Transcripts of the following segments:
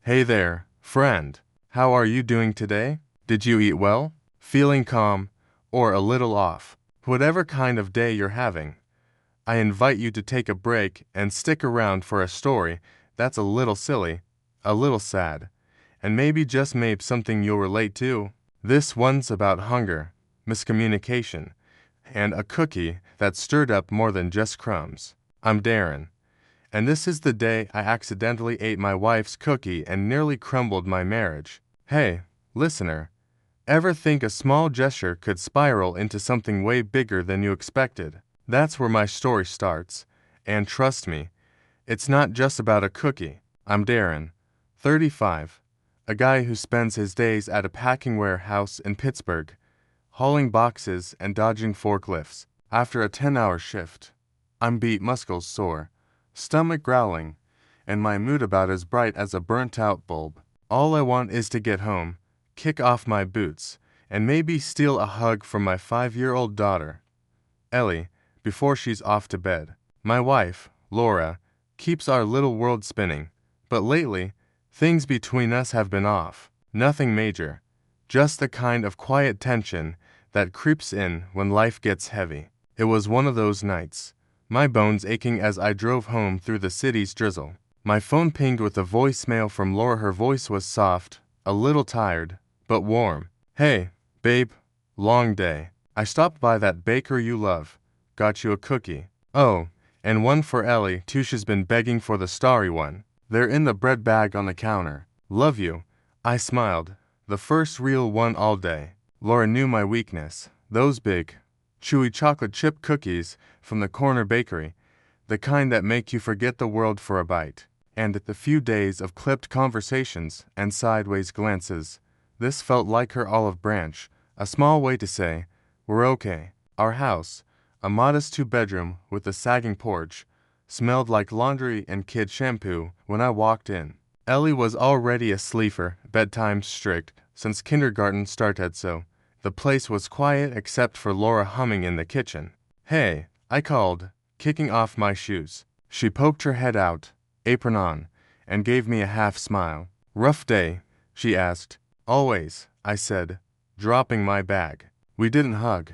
Hey there, friend. How are you doing today? Did you eat well? Feeling calm? Or a little off? Whatever kind of day you're having, I invite you to take a break and stick around for a story that's a little silly, a little sad, and maybe just maybe something you'll relate to. This one's about hunger, miscommunication, and a cookie that stirred up more than just crumbs. I'm Darren, and this is the day I accidentally ate my wife's cookie and nearly crumbled my marriage. Hey, listener, ever think a small gesture could spiral into something way bigger than you expected? That's where my story starts, and trust me, it's not just about a cookie. I'm Darren, 35, a guy who spends his days at a packing warehouse in Pittsburgh, hauling boxes and dodging forklifts. After a 10-hour shift, I'm beat, muscles sore, stomach growling, and my mood about as bright as a burnt-out bulb. All I want is to get home, kick off my boots, and maybe steal a hug from my 5-year-old daughter, Ellie, before she's off to bed. My wife, Laura, keeps our little world spinning, but lately, things between us have been off. Nothing major, just the kind of quiet tension that creeps in when life gets heavy. It was one of those nights, my bones aching as I drove home through the city's drizzle. My phone pinged with a voicemail from Laura. Her voice was soft, a little tired, but warm. Hey, babe, long day. I stopped by that bakery you love. Got you a cookie. Oh, and one for Ellie too. She's been begging for the starry one. They're in the bread bag on the counter. Love you. I smiled. The first real one all day. Laura knew my weakness. Those big, chewy chocolate chip cookies from the corner bakery, the kind that make you forget the world for a bite. And the few days of clipped conversations and sideways glances, this felt like her olive branch, a small way to say, we're okay. Our house, a modest 2-bedroom with a sagging porch, smelled like laundry and kid shampoo when I walked in. Ellie was already a sleeper, bedtime strict, since kindergarten started, so the place was quiet except for Laura humming in the kitchen. Hey, I called, kicking off my shoes. She poked her head out, apron on, and gave me a half smile. Rough day? She asked. Always, I said, dropping my bag. We didn't hug,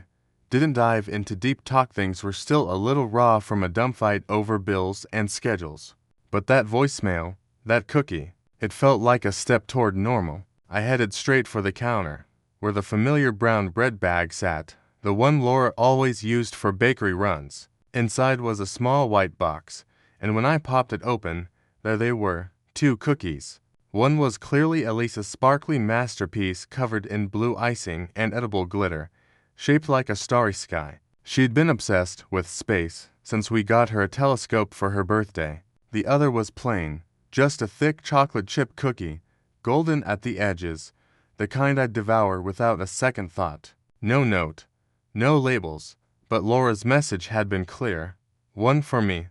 didn't dive into deep talk. Things were still a little raw from a dumb fight over bills and schedules. But that voicemail, that cookie, it felt like a step toward normal. I headed straight for the counter, where the familiar brown bread bag sat, the one Laura always used for bakery runs. Inside was a small white box, and when I popped it open, there they were, 2 cookies. One was clearly Elisa's sparkly masterpiece covered in blue icing and edible glitter, shaped like a starry sky. She'd been obsessed with space since we got her a telescope for her birthday. The other was plain, just a thick chocolate chip cookie, golden at the edges, the kind I'd devour without a second thought. No note, no labels, but Laura's message had been clear. One for me,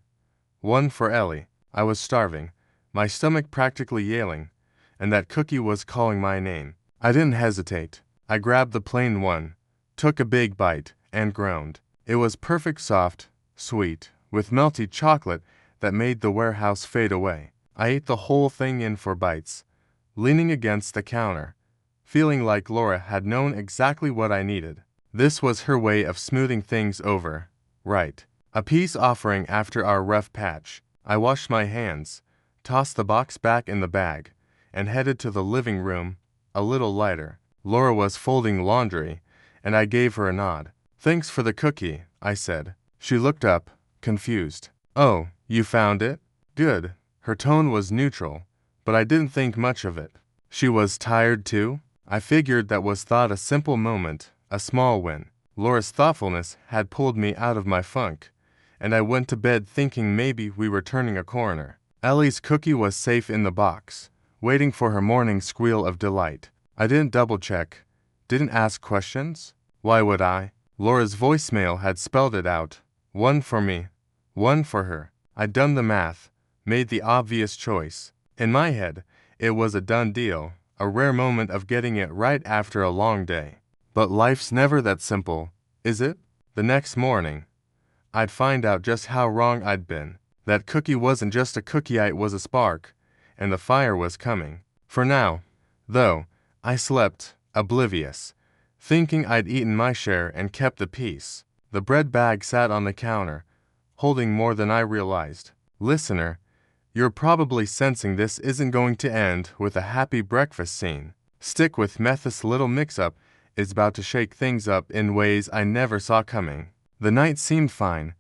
one for Ellie. I was starving, my stomach practically yelling, and that cookie was calling my name. I didn't hesitate. I grabbed the plain one, took a big bite, and groaned. It was perfect, soft, sweet, with melty chocolate that made the warehouse fade away. I ate the whole thing in 4 bites, leaning against the counter, feeling like Laura had known exactly what I needed. This was her way of smoothing things over, right? A peace offering after our rough patch. I washed my hands, tossed the box back in the bag, and headed to the living room, a little lighter. Laura was folding laundry, and I gave her a nod. Thanks for the cookie, I said. She looked up, confused. Oh, you found it? Good. Her tone was neutral, but I didn't think much of it. She was tired too? I figured that was thought a simple moment, a small win. Laura's thoughtfulness had pulled me out of my funk, and I went to bed thinking maybe we were turning a corner. Ellie's cookie was safe in the box, waiting for her morning squeal of delight. I didn't double-check, didn't ask questions. Why would I? Laura's voicemail had spelled it out. One for me, one for her. I'd done the math, made the obvious choice. In my head, it was a done deal, a rare moment of getting it right after a long day. But life's never that simple, is it? The next morning, I'd find out just how wrong I'd been. That cookie wasn't just a cookie, it was a spark, and the fire was coming. For now, though, I slept, oblivious, thinking I'd eaten my share and kept the peace. The bread bag sat on the counter, holding more than I realized. Listener, you're probably sensing this isn't going to end with a happy breakfast scene. Stick with me, this little mix-up is about to shake things up in ways I never saw coming. The night seemed fine,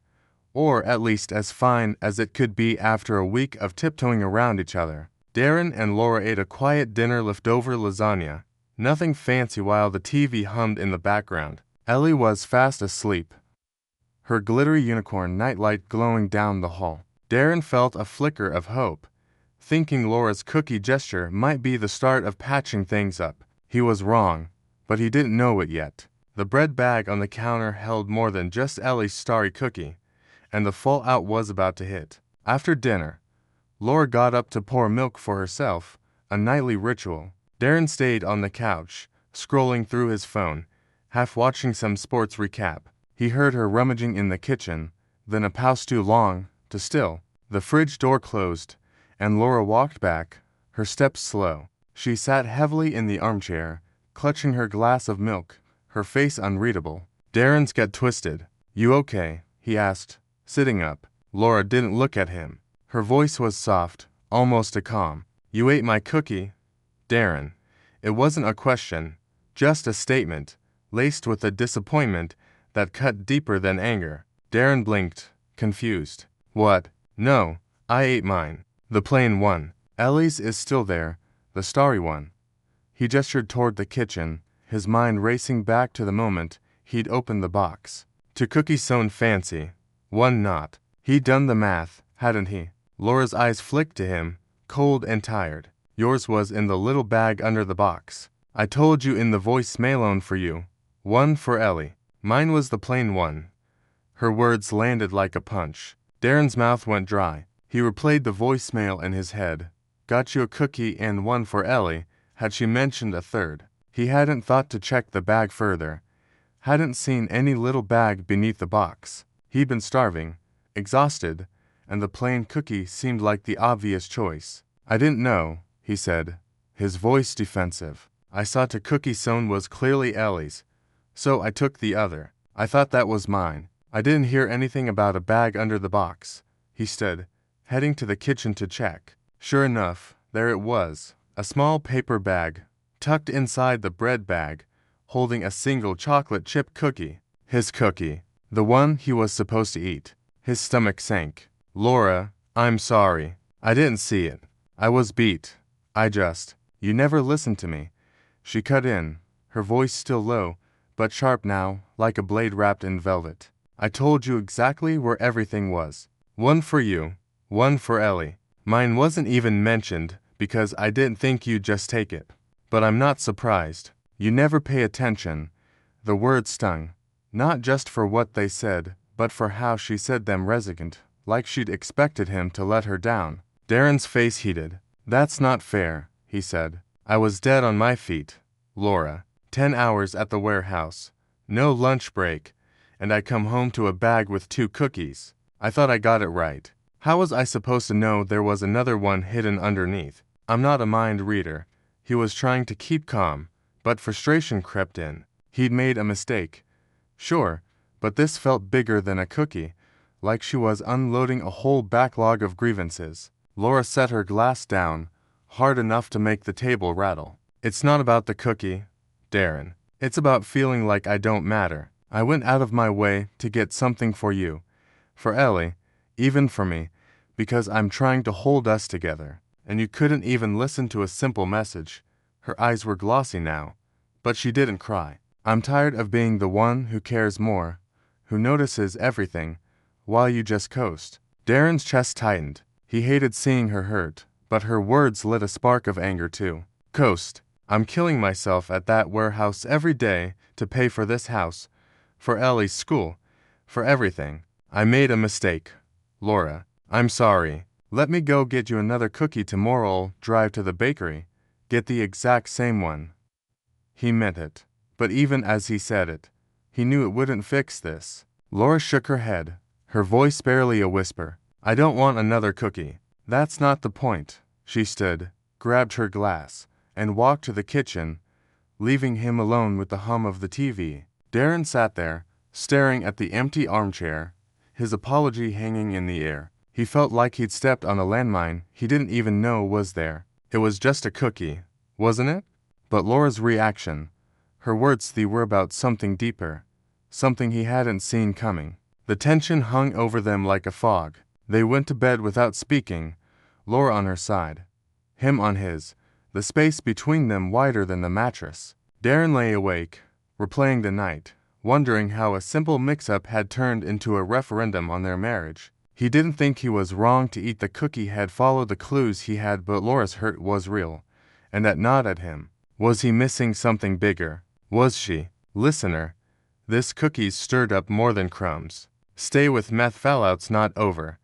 or at least as fine as it could be after a week of tiptoeing around each other. Darren and Laura ate a quiet dinner leftover lasagna. Nothing fancy while the TV hummed in the background. Ellie was fast asleep, her glittery unicorn nightlight glowing down the hall. Darren felt a flicker of hope, thinking Laura's cookie gesture might be the start of patching things up. He was wrong, but he didn't know it yet. The bread bag on the counter held more than just Ellie's starry cookie, and the fallout was about to hit. After dinner, Laura got up to pour milk for herself, a nightly ritual. Darren stayed on the couch, scrolling through his phone, half watching some sports recap. He heard her rummaging in the kitchen, then a pause too long to still. The fridge door closed, and Laura walked back, her steps slow. She sat heavily in the armchair, clutching her glass of milk, her face unreadable. Darren's got twisted. You okay? He asked, sitting up. Laura didn't look at him. Her voice was soft, almost a calm. You ate my cookie, Darren. It wasn't a question, just a statement, laced with a disappointment that cut deeper than anger. Darren blinked, confused. What? No, I ate mine. The plain one. Ellie's is still there, the starry one. He gestured toward the kitchen, his mind racing back to the moment he'd opened the box. Two cookies sewn fancy, one not. He'd done the math, hadn't he? Laura's eyes flicked to him, cold and tired. Yours was in the little bag under the box. I told you in the voicemail for you. One for Ellie. Mine was the plain one. Her words landed like a punch. Darren's mouth went dry. He replayed the voicemail in his head. Got you a cookie and one for Ellie. Had she mentioned a third? He hadn't thought to check the bag further. Hadn't seen any little bag beneath the box. He'd been starving, exhausted, and the plain cookie seemed like the obvious choice. I didn't know, he said, his voice defensive. I saw the cookie sewn was clearly Ellie's, so I took the other. I thought that was mine. I didn't hear anything about a bag under the box. He stood, heading to the kitchen to check. Sure enough, there it was, a small paper bag, tucked inside the bread bag, holding a single chocolate chip cookie. His cookie, the one he was supposed to eat. His stomach sank. Laura, I'm sorry. I didn't see it. I was beat. You never listened to me. She cut in, her voice still low, but sharp now, like a blade wrapped in velvet. I told you exactly where everything was. One for you, one for Ellie. Mine wasn't even mentioned because I didn't think you'd just take it. But I'm not surprised. You never pay attention. The words stung, not just for what they said, but for how she said them, resigned, like she'd expected him to let her down. Darren's face heated. That's not fair, he said. I was dead on my feet, Laura. 10 hours at the warehouse, no lunch break, and I come home to a bag with 2 cookies. I thought I got it right. How was I supposed to know there was another one hidden underneath? I'm not a mind reader. He was trying to keep calm, but frustration crept in. He'd made a mistake. Sure, but this felt bigger than a cookie, like she was unloading a whole backlog of grievances. Laura set her glass down, hard enough to make the table rattle. It's not about the cookie, Darren. It's about feeling like I don't matter. I went out of my way to get something for you, for Ellie, even for me, because I'm trying to hold us together. And you couldn't even listen to a simple message. Her eyes were glossy now, but she didn't cry. I'm tired of being the one who cares more, who notices everything, while you just coast. Darren's chest tightened. He hated seeing her hurt, but her words lit a spark of anger too. Coast. I'm killing myself at that warehouse every day to pay for this house, for Ellie's school, for everything. I made a mistake. Laura, I'm sorry. Let me go get you another cookie tomorrow. Drive to the bakery. Get the exact same one. He meant it, but even as he said it, he knew it wouldn't fix this. Laura shook her head, her voice barely a whisper. I don't want another cookie. That's not the point. She stood, grabbed her glass, and walked to the kitchen, leaving him alone with the hum of the TV. Darren sat there, staring at the empty armchair, his apology hanging in the air. He felt like he'd stepped on a landmine he didn't even know was there. It was just a cookie, wasn't it? But Laura's reaction, her words were about something deeper, something he hadn't seen coming. The tension hung over them like a fog. They went to bed without speaking, Laura on her side, him on his, the space between them wider than the mattress. Darren lay awake, replaying the night, wondering how a simple mix-up had turned into a referendum on their marriage. He didn't think he was wrong to eat the cookie, had followed the clues he had, but Laura's hurt was real, and that gnawed at him. Was he missing something bigger? Was she? Listener, this cookie's stirred up more than crumbs. Stay with meth, fallout's not over,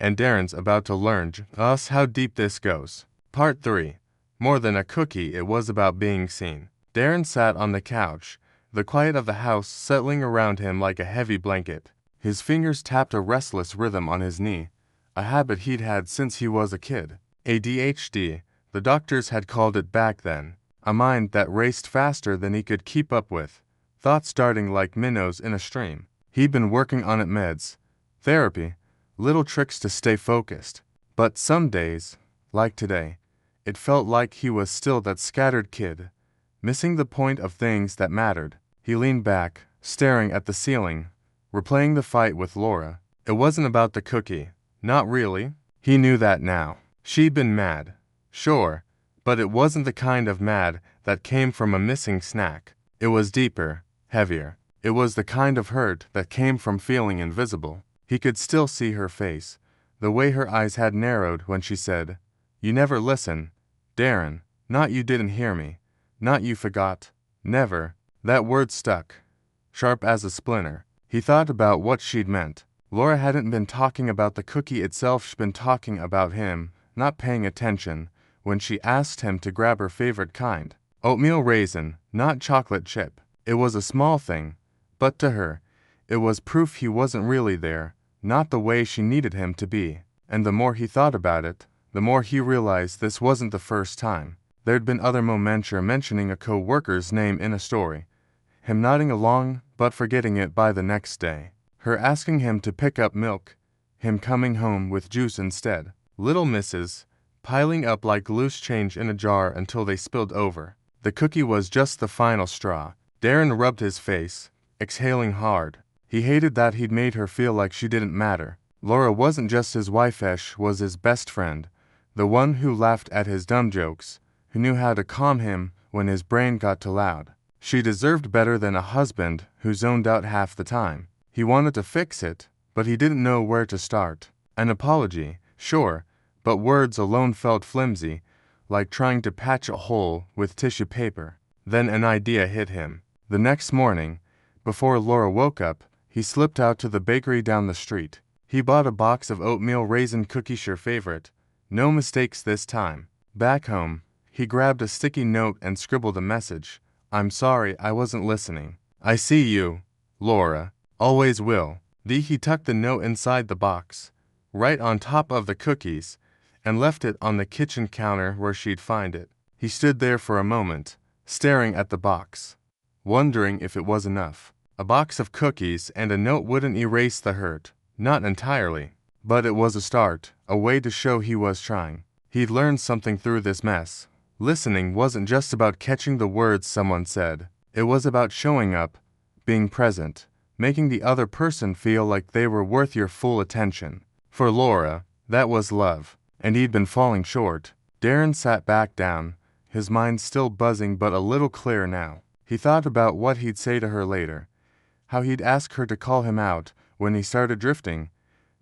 and Darren's about to learn us how deep this goes. Part 3. More than a cookie, it was about being seen. Darren sat on the couch, the quiet of the house settling around him like a heavy blanket. His fingers tapped a restless rhythm on his knee, a habit he'd had since he was a kid. ADHD, the doctors had called it back then, a mind that raced faster than he could keep up with, thoughts darting like minnows in a stream. He'd been working on it, meds, therapy, little tricks to stay focused. But some days, like today, it felt like he was still that scattered kid, missing the point of things that mattered. He leaned back, staring at the ceiling, replaying the fight with Laura. It wasn't about the cookie. Not really. He knew that now. She'd been mad, sure, but it wasn't the kind of mad that came from a missing snack. It was deeper, heavier. It was the kind of hurt that came from feeling invisible. He could still see her face, the way her eyes had narrowed when she said, "You never listen, Darren. Not you didn't hear me. Not you forgot. Never." That word stuck, sharp as a splinter. He thought about what she'd meant. Laura hadn't been talking about the cookie itself, she'd been talking about him, not paying attention, when she asked him to grab her favorite kind. Oatmeal raisin, not chocolate chip. It was a small thing, but to her, it was proof he wasn't really there, not the way she needed him to be. And the more he thought about it, the more he realized this wasn't the first time. There'd been other moments, mentioning a co-worker's name in a story, him nodding along but forgetting it by the next day, her asking him to pick up milk, him coming home with juice instead, little misses piling up like loose change in a jar until they spilled over. The cookie was just the final straw. Darren rubbed his face, exhaling hard. He hated that he'd made her feel like she didn't matter. Laura wasn't just his wife, she was his best friend, the one who laughed at his dumb jokes, who knew how to calm him when his brain got too loud. She deserved better than a husband who zoned out half the time. He wanted to fix it, but he didn't know where to start. An apology, sure, but words alone felt flimsy, like trying to patch a hole with tissue paper. Then an idea hit him. The next morning, before Laura woke up, he slipped out to the bakery down the street. He bought a box of oatmeal raisin cookies, her favorite. No mistakes this time. Back home, he grabbed a sticky note and scribbled a message. "I'm sorry I wasn't listening. I see you, Laura. Always will." He tucked the note inside the box, right on top of the cookies, and left it on the kitchen counter where she'd find it. He stood there for a moment, staring at the box, wondering if it was enough. A box of cookies and a note wouldn't erase the hurt. Not entirely. But it was a start, a way to show he was trying. He'd learned something through this mess. Listening wasn't just about catching the words someone said. It was about showing up, being present, making the other person feel like they were worth your full attention. For Laura, that was love, and he'd been falling short. Darren sat back down, his mind still buzzing but a little clearer now. He thought about what he'd say to her later, how he'd ask her to call him out when he started drifting,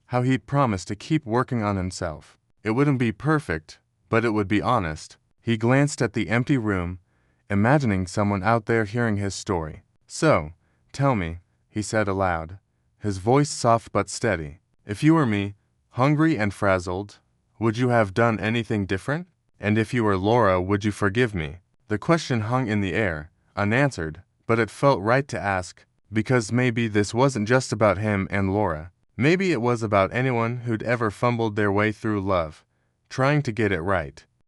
how he'd promised to keep working on himself. It wouldn't be perfect, but it would be honest. He glanced at the empty room, imagining someone out there hearing his story. "So, tell me," he said aloud, his voice soft but steady. "If you were me, hungry and frazzled, would you have done anything different? And if you were Laura, would you forgive me?" The question hung in the air, unanswered, but it felt right to ask, because maybe this wasn't just about him and Laura. Maybe it was about anyone who'd ever fumbled their way through love, trying to get it right.